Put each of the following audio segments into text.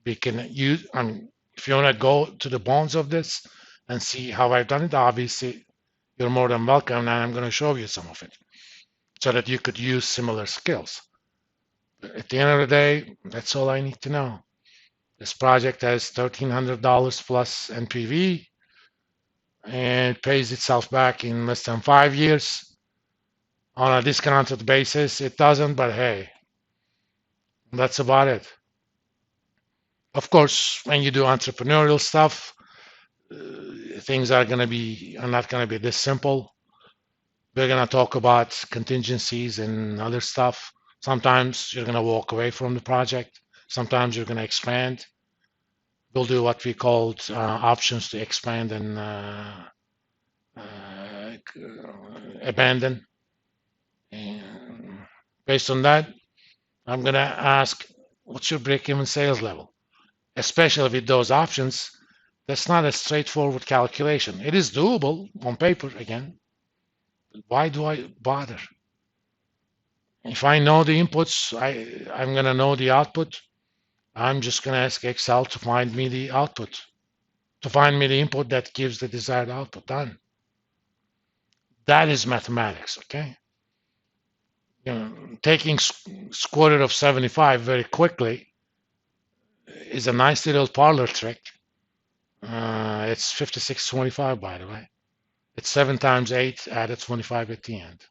We can use, if you want to go to the bones of this and see how I've done it, obviously you're more than welcome, and I'm going to show you some of it so that you could use similar skills. But at the end of the day, that's all I need to know. This project has $1,300 plus NPV and pays itself back in less than 5 years. On a discounted basis, it doesn't, but hey, that's about it. Of course, when you do entrepreneurial stuff, things are not going to be this simple. We're going to talk about contingencies and other stuff. Sometimes you're going to walk away from the project. Sometimes you're going to expand. We'll do what we called options to expand and abandon. And based on that, I'm going to ask, what's your break-even sales level? Especially with those options, that's not a straightforward calculation. It is doable on paper again. Why do I bother? If I know the inputs, I'm going to know the output. I'm just going to ask Excel to find me the output, to find me the input that gives the desired output. Done. That is mathematics, okay? Taking square root of 75 very quickly is a nice little parlor trick. It's 5625, by the way. It's 7 times 8, added 25 at the end.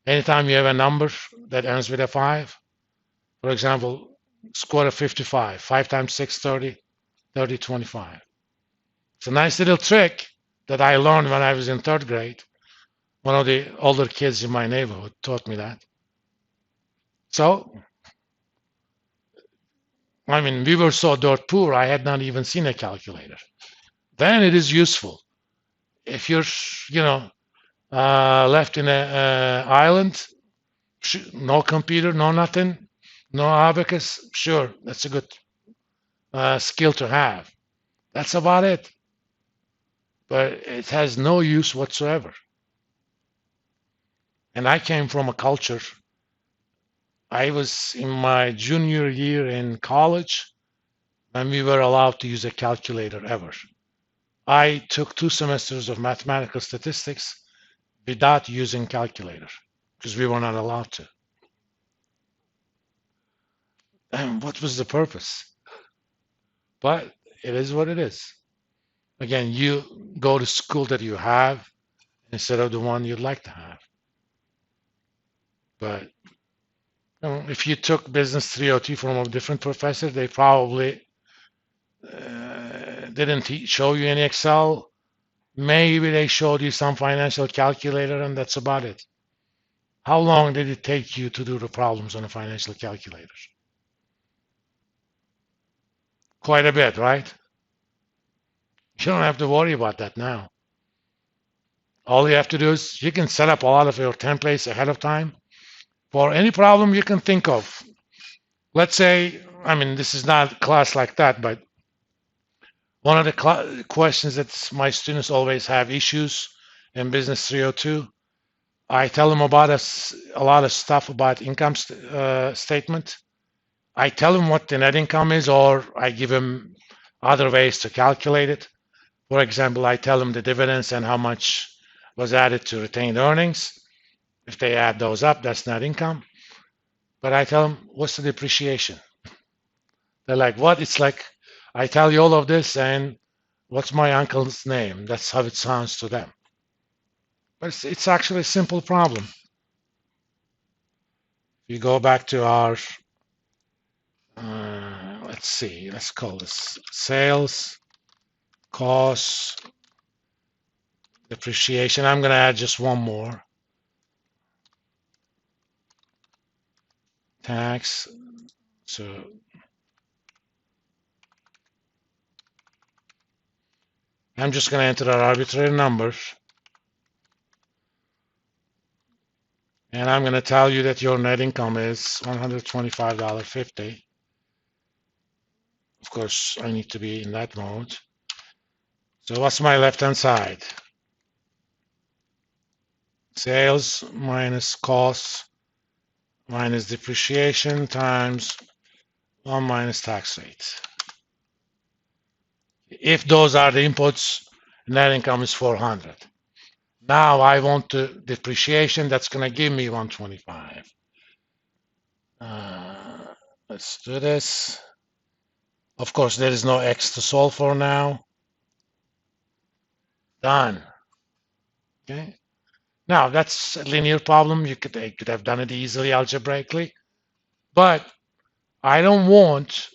Anytime you have a number that ends with a 5, for example, square root of 55, 5 times 6, 30, 30, 25. It's a nice little trick that I learned when I was in 3rd grade. One of the older kids in my neighborhood taught me that. So, we were so dirt poor, I had not even seen a calculator. Then it is useful. If you're, left in a island, no computer, no nothing, no abacus, sure, that's a good skill to have. That's about it. But it has no use whatsoever. And I came from a culture. I was in my junior year in college when we were allowed to use a calculator ever. I took 2 semesters of mathematical statistics without using calculator because we were not allowed to. And what was the purpose? But it is what it is. Again, you go to school that you have instead of the one you'd like to have. But if you took business 302 from a different professor, they probably didn't show you any Excel. Maybe they showed you some financial calculator, and that's about it. How long did it take you to do the problems on a financial calculator? Quite a bit, right? You don't have to worry about that now. All you have to do is you can set up a lot of your templates ahead of time for any problem you can think of. Let's say, this is not a class like that, but one of the questions that my students always have issues in Business 302, I tell them about a lot of stuff about income statement. I tell them what the net income is, or I give them other ways to calculate it. For example, I tell them the dividends and how much was added to retained earnings. If they add those up, that's net income. But I tell them, what's the depreciation? They're like, what? It's like, I tell you all of this, and what's my uncle's name? That's how it sounds to them. But it's actually a simple problem. You go back to our, let's see, let's call this sales, costs, depreciation. I'm going to add just one more. Tax. So I'm just going to enter our arbitrary number. And I'm going to tell you that your net income is $125.50. Of course, I need to be in that mode. So what's my left-hand side? Sales minus costs minus depreciation times 1 minus tax rate. If those are the inputs, net income is 400. Now I want the depreciation that's going to give me 125. Let's do this. Of course, there is no x to solve for now. Done. Okay. Now that's a linear problem. You could have done it easily algebraically, but I don't want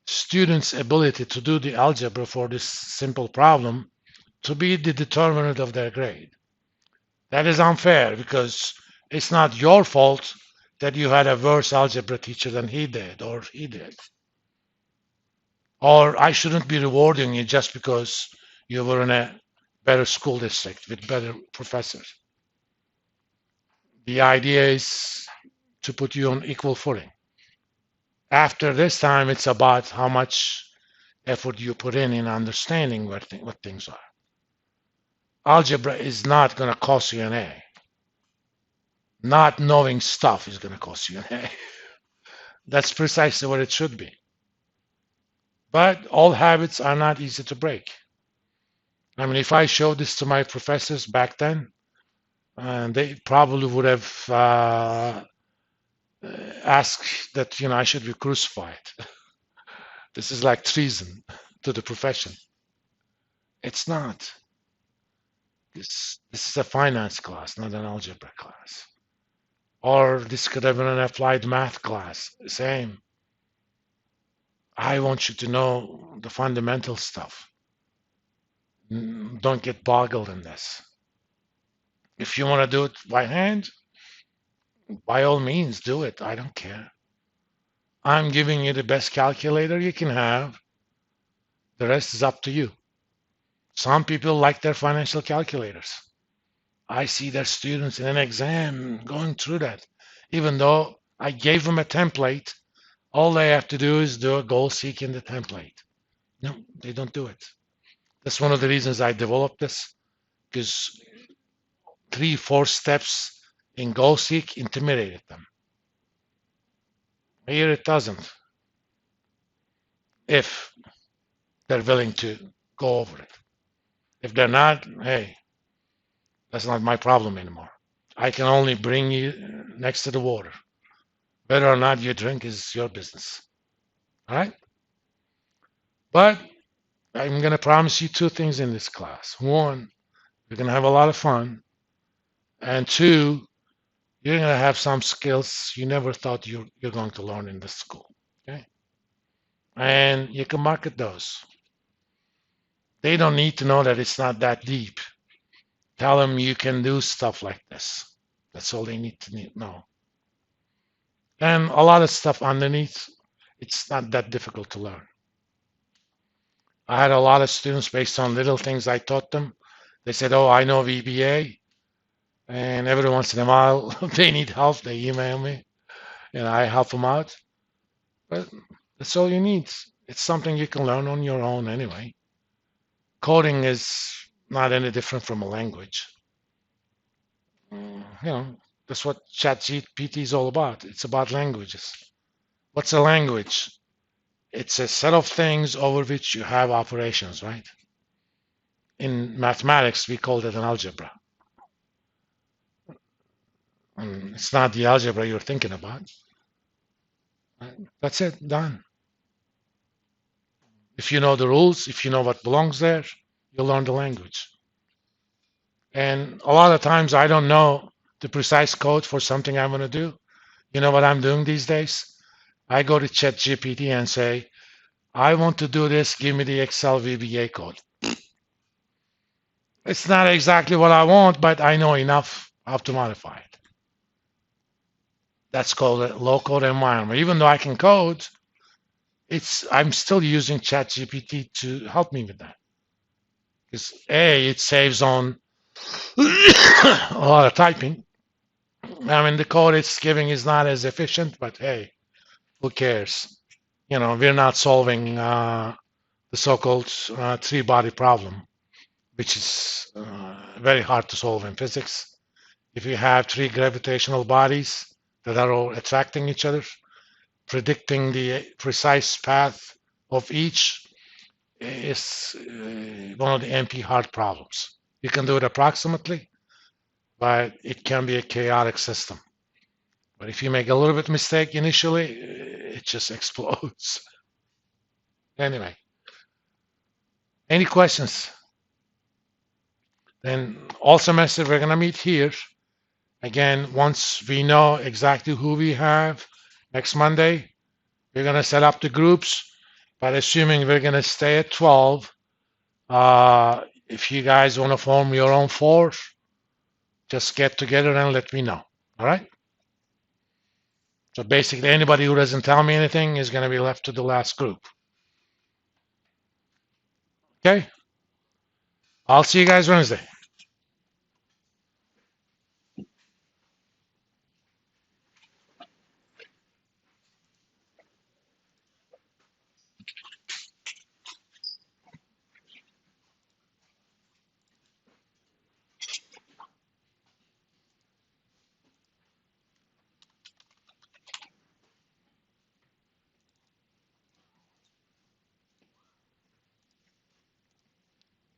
students' ability to do the algebra for this simple problem to be the determinant of their grade. That is unfair because it's not your fault that you had a worse algebra teacher than he did or he did. Or I shouldn't be rewarding you just because you were in a better school district with better professors. The idea is to put you on equal footing. After this time, it's about how much effort you put in understanding what things are. Algebra is not going to cost you an A. Not knowing stuff is going to cost you an A. That's precisely what it should be. But all habits are not easy to break. I mean, if I showed this to my professors back then, they probably would have asked that I should be crucified. This is like treason to the profession. It's not. This is a finance class, not an algebra class. Or this could have been an applied math class. Same. I want you to know the fundamental stuff. Don't get boggled in this. If you want to do it by hand, by all means, do it. I don't care. I'm giving you the best calculator you can have. The rest is up to you. Some people like their financial calculators. I see their students in an exam going through that. Even though I gave them a template, all they have to do is do a goal seek in the template. No, they don't do it. That's one of the reasons I developed this, because 3-4 steps in goal seek intimidated them. Here it doesn't. If they're willing to go over it. If they're not, hey, that's not my problem anymore. I can only bring you next to the water. Whether or not you drink is your business. All right? But I'm going to promise you 2 things in this class. 1, you're going to have a lot of fun. And 2, you're going to have some skills you never thought you're going to learn in this school. Okay? And you can market those. They don't need to know that it's not that deep. Tell them you can do stuff like this. That's all they need to know. And a lot of stuff underneath, it's not that difficult to learn. I had a lot of students based on little things I taught them. They said, oh, I know VBA. And every once in a while, they need help. They email me and I help them out. But that's all you need. It's something you can learn on your own anyway. Coding is not any different from a language. That's what ChatGPT is all about. It's about languages. What's a language? It's a set of things over which you have operations, right? In mathematics, we call it an algebra. And it's not the algebra you're thinking about. That's it, done. If you know the rules, if you know what belongs there, you'll learn the language. And a lot of times I don't know the precise code for something I'm going to do. You know what I'm doing these days? I go to ChatGPT and say, I want to do this, give me the Excel VBA code. It's not exactly what I want, but I know enough how to modify it. That's called a low-code environment. Even though I can code, I'm still using ChatGPT to help me with that. Because A, it saves on a lot of typing. I mean, the code it's giving is not as efficient, but hey, who cares? We're not solving the so-called 3-body problem, which is very hard to solve in physics. If you have 3 gravitational bodies that are all attracting each other, predicting the precise path of each is one of the NP hard problems. You can do it approximately, but it can be a chaotic system. But if you make a little bit mistake initially, it just explodes. Anyway, any questions? Then all semester we're gonna meet here. Again, once we know exactly who we have next Monday, we're gonna set up the groups, but assuming we're gonna stay at 12, if you guys wanna form your own four, just get together and let me know. All right? So basically, anybody who doesn't tell me anything is gonna be left to the last group. Okay? I'll see you guys Wednesday.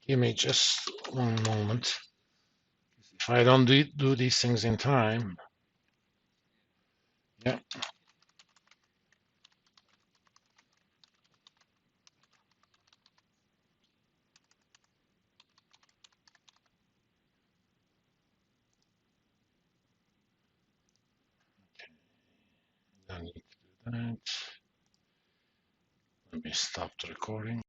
Give me just one moment. If I don't do these things in time, yeah. I need to do that. Let me stop the recording.